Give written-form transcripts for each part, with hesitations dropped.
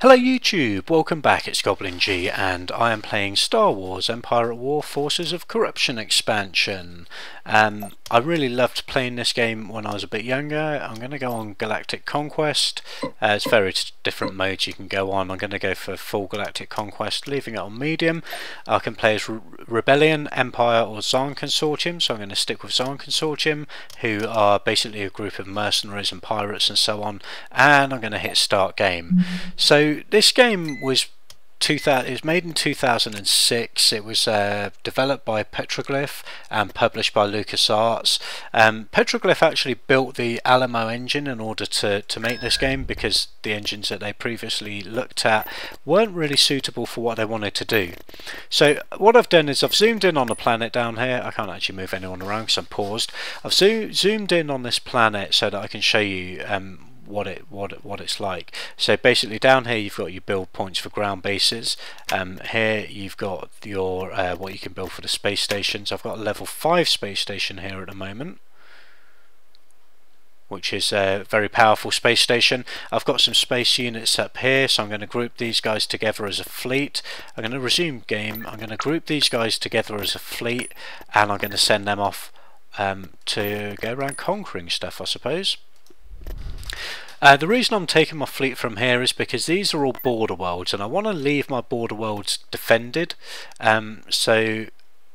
Hello YouTube, welcome back, it's Goblin G and I am playing Star Wars Empire at War Forces of Corruption expansion. I really loved playing this game when I was a bit younger. I'm going to go on Galactic Conquest. There's various different modes you can go on. I'm going to go for full Galactic Conquest, leaving it on medium. I can play as Rebellion, Empire or Zann Consortium, so I'm going to stick with Zann Consortium, who are basically a group of mercenaries and pirates and so on, and I'm going to hit start game. So this game was it was made in 2006. It was developed by Petroglyph and published by LucasArts. Petroglyph actually built the Alamo engine in order to make this game, because the engines that they previously looked at weren't really suitable for what they wanted to do. So what I've done is I've zoomed in on the planet down here. I can't actually move anyone around because I'm paused. I've zoomed in on this planet so that I can show you what it's like. So basically down here you've got your build points for ground bases. Here you've got your what you can build for the space stations. I've got a level 5 space station here at the moment, which is a very powerful space station. I've got some space units up here, so I'm going to group these guys together as a fleet. I'm going to resume game. I'm going to group these guys together as a fleet, and I'm going to send them off to go around conquering stuff, I suppose. The reason I'm taking my fleet from here is because these are all border worlds and I want to leave my border worlds defended, so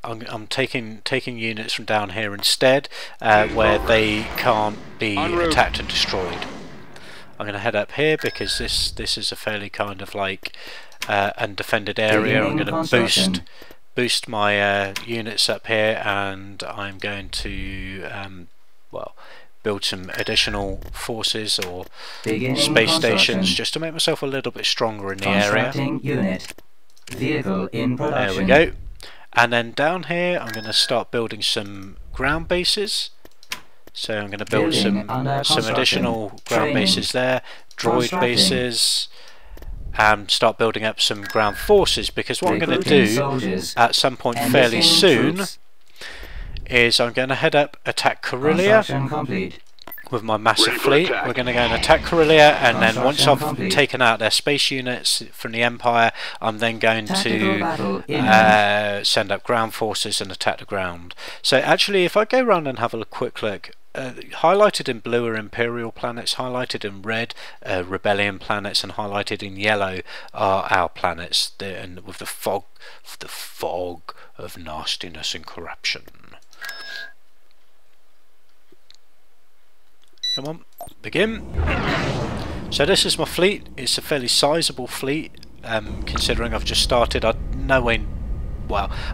I'm taking units from down here instead, where they can't be attacked and destroyed. I'm going to head up here because this is a fairly kind of like undefended area. I'm going to boost my units up here, and I'm going to well, build some additional forces or space stations just to make myself a little bit stronger in the area. Vehicle in production. There we go. And then down here I'm going to start building some ground bases. So I'm going to build some additional ground bases there, droid bases, and start building up some ground forces, because what I'm going to do at some point fairly soon is I'm going to head up, attack Corellia with my massive fleet. We're going to go and attack Corellia, and then once I've taken out their space units from the Empire, I'm then going to send up ground forces and attack the ground. So actually, if I go around and have a quick look, highlighted in blue are Imperial planets, highlighted in red Rebellion planets, and highlighted in yellow are our planets, and with the fog of nastiness and corruption. Come on, begin. So this is my fleet. It's a fairly sizable fleet, considering I've just started. I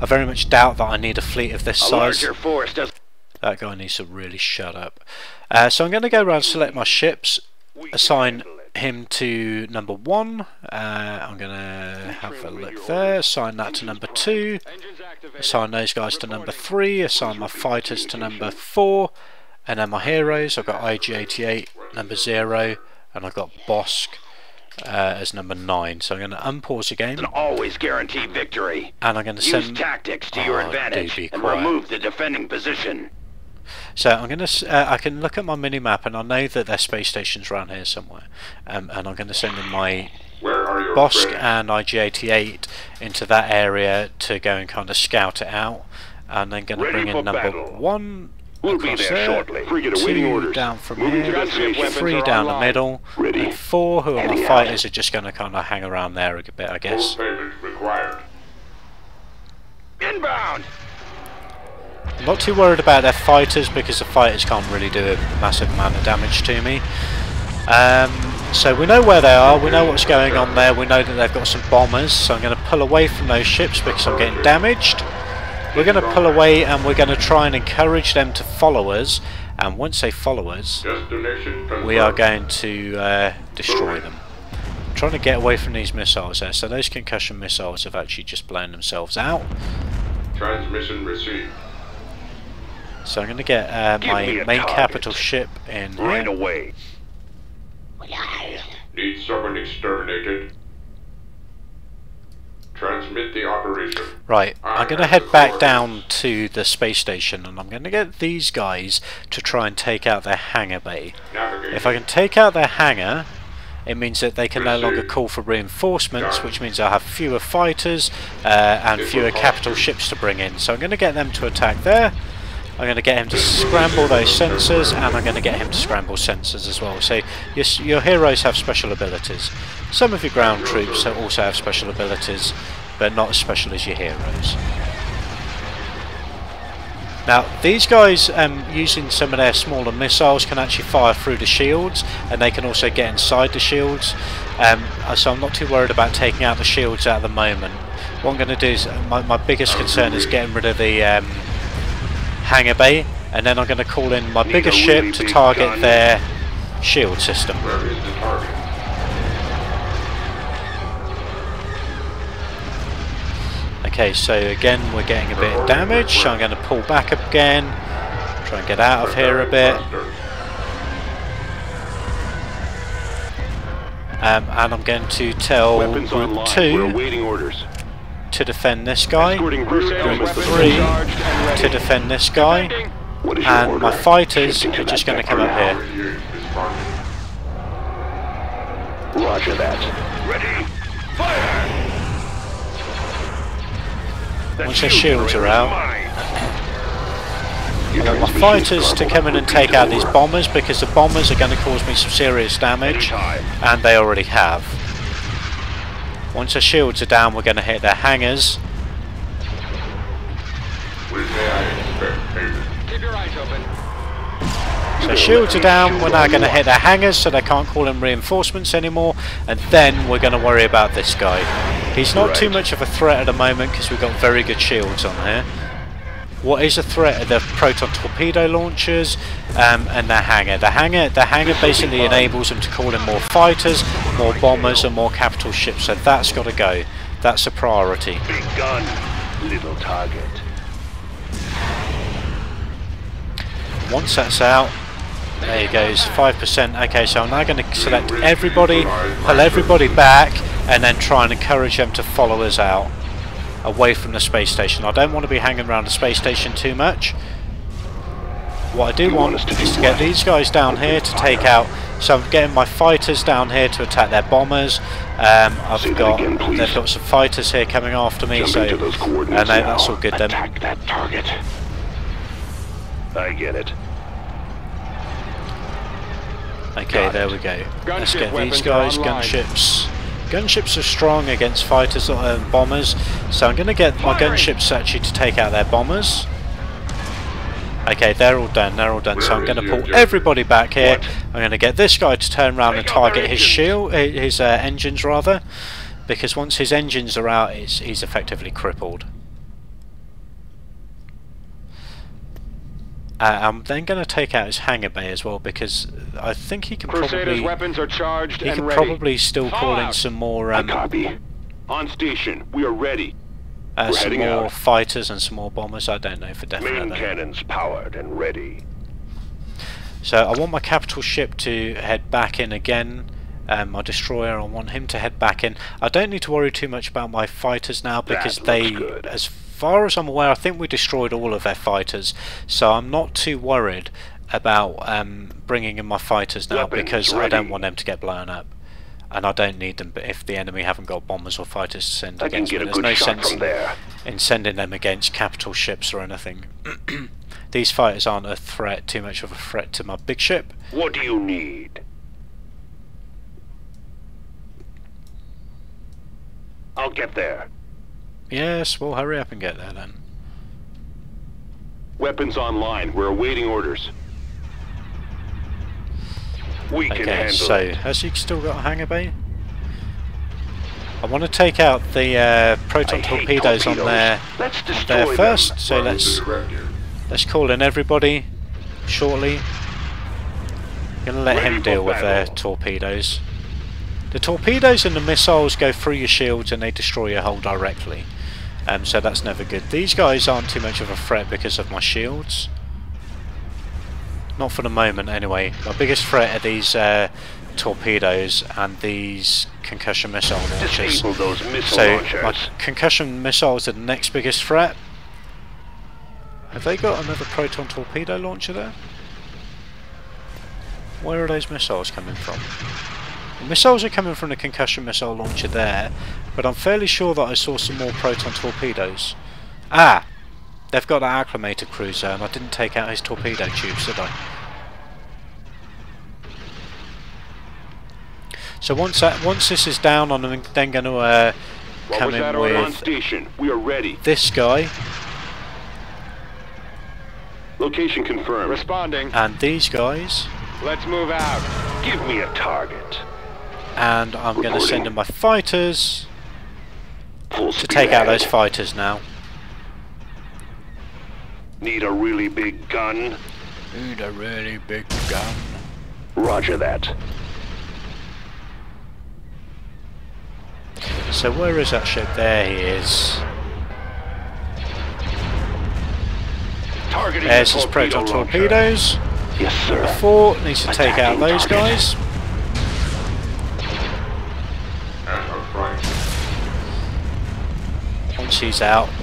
very much doubt that I need a fleet of this size. That guy needs to really shut up. So I'm going to go around, select my ships, assign him to number 1. I'm going to have a look there, assign that to number 2, assign those guys to number 3, assign my fighters to number 4, and then my heroes, I've got IG-88 number 0, and I've got Bosk as number 9. So I'm going to unpause the game. And always guarantee victory. And I'm going to send tactics to your advantage and remove the defending position. So I'm going to I can look at my mini map and I know that their space station's around here somewhere, and I'm going to send in my Bosk and IG-88 into that area to go and kind of scout it out, and then going to bring in number 1 across there, 2 down from here, 3 down the middle, and 4, who are my fighters, are just going to kind of hang around there a bit, I guess. Inbound. I'm not too worried about their fighters, because the fighters can't really do a massive amount of damage to me. So we know where they are, we know what's going on there, we know that they've got some bombers, so I'm going to pull away from those ships because I'm getting damaged. We're going to pull away and we're going to try and encourage them to follow us, and once they follow us, we are going to destroy them. I'm trying to get away from these missiles there, so those concussion missiles have actually just blown themselves out. Transmission received. So I'm going to get my main capital ship in here. Right away. Need someone exterminated. Transmit the operation. Right, I'm going to head back down to the space station, and I'm going to get these guys to try and take out their hangar bay. If I can take out their hangar, it means that they can no longer call for reinforcements, which means I'll have fewer fighters and fewer capital ships to bring in. So I'm going to get them to attack there. I'm going to get him to scramble those sensors, and I'm going to get him to scramble sensors as well. So your heroes have special abilities. Some of your ground troops also have special abilities, but not as special as your heroes. Now these guys, using some of their smaller missiles, can actually fire through the shields, and they can also get inside the shields. So I'm not too worried about taking out the shields at the moment. What I'm going to do is, my biggest concern is getting rid of the hangar bay, and then I'm going to call in my biggest ship to target their shield system. Where is the target? Okay, so again we're getting a bit of damage, so I'm going to pull back again, try and get out of here a bit. And I'm going to tell Group 2 to defend this guy, Group 3 to defend this guy, and my fighters are just going to come up here. Roger that. Ready? Fire! Once their shields are out, I want my fighters to come in and take out these bombers, because the bombers are going to cause me some serious damage, and they already have. Once their shields are down, we're going to hit their hangars. Keep your eyes open. So shields are down, we're now going to hit their hangars, so they can't call in reinforcements anymore, and then we're going to worry about this guy. He's not too much of a threat at the moment because we've got very good shields on here. What is a threat are the proton torpedo launchers and their hangar. The hangar basically enables them to call in more fighters, more bombers and more capital ships, so that's got to go. That's a priority. Big gun, little target. Once that's out, there he goes, 5%. Okay, so I'm now going to select everybody, pull everybody back, and then try and encourage them to follow us out, away from the space station. I don't want to be hanging around the space station too much. What I do want is to get these guys down here to take out, so I'm getting my fighters down here to attack their bombers. They've got some fighters here coming after me, so no, that's all good then. Attack that target. I get it. Okay, there we go. Let's get these guys, gunships. Gunships are strong against fighters and bombers, so I'm going to get my gunships actually to take out their bombers. Okay, they're all done, so I'm going to pull everybody back here. I'm going to get this guy to turn around and target his shield, his engines rather, because once his engines are out, he's effectively crippled. I'm then going to take out his hangar bay as well, because I think he can probably weapons are charged and ready. probably still call in some more copy. On station, we are ready. Some more fighters and some more bombers. I don't know for definite. Main cannons powered and ready. So I want my capital ship to head back in again. My destroyer, I want him to head back in. I don't need to worry too much about my fighters now, because they, as far as I'm aware, I think we destroyed all of their fighters. So I'm not too worried about bringing in my fighters now, because I don't want them to get blown up. And I don't need them, but if the enemy haven't got bombers or fighters to send against me, there's no sense in sending them against capital ships or anything. These fighters aren't a threat, too much of a threat to my big ship. What do you need? I'll get there. Yes, we'll hurry up and get there then. Weapons online. We're awaiting orders. We can handle so it. has he still got a hangar bay? I want to take out the proton torpedoes on there first. So let's call in everybody shortly. I'm gonna let him deal with their torpedoes. The torpedoes and the missiles go through your shields and they destroy your hull directly. So that's never good. These guys aren't too much of a threat because of my shields. Not for the moment anyway. My biggest threat are these torpedoes and these concussion missile launchers. So my concussion missiles are the next biggest threat. Have they got another proton torpedo launcher there? Where are those missiles coming from? The missiles are coming from the concussion missile launcher there, but I'm fairly sure that I saw some more proton torpedoes. Ah! They've got that acclimated cruiser, and I didn't take out his torpedo tubes, did I? So once this is down, I'm then going to come in with we are ready. this guy. Location confirmed. Responding. And these guys. Let's move out. Give me a target. And I'm going to send in my fighters Full to speed take out ahead. those fighters now. Need a really big gun? Need a really big gun. Roger that. So where is that ship? There he is. Targeting There's the his proton torpedo launcher. torpedoes. Yes, sir. The fort needs to take out Attacking those target. guys.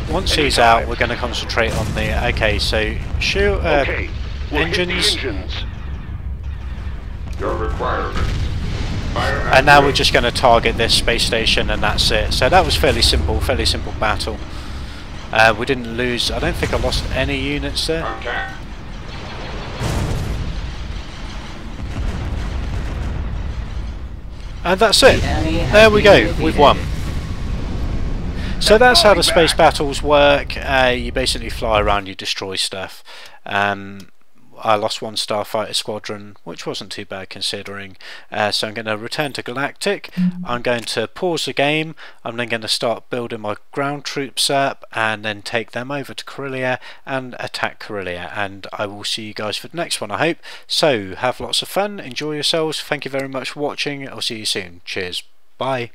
Once he's out, we're going to concentrate on the. Okay, so shoot Okay. We'll hit the engines, engines. Your requirements. and now we're just going to target this space station, and that's it. So that was fairly simple battle. We didn't lose. I don't think I lost any units there. Contact. And that's it. There we go. We've won. So that's how the space battles work. You basically fly around, you destroy stuff. I lost one starfighter squadron, which wasn't too bad considering. So I'm going to return to Galactic. I'm going to pause the game. I'm then going to start building my ground troops up and then take them over to Corellia and attack Corellia. And I will see you guys for the next one, I hope. So have lots of fun, enjoy yourselves. Thank you very much for watching. I'll see you soon. Cheers. Bye.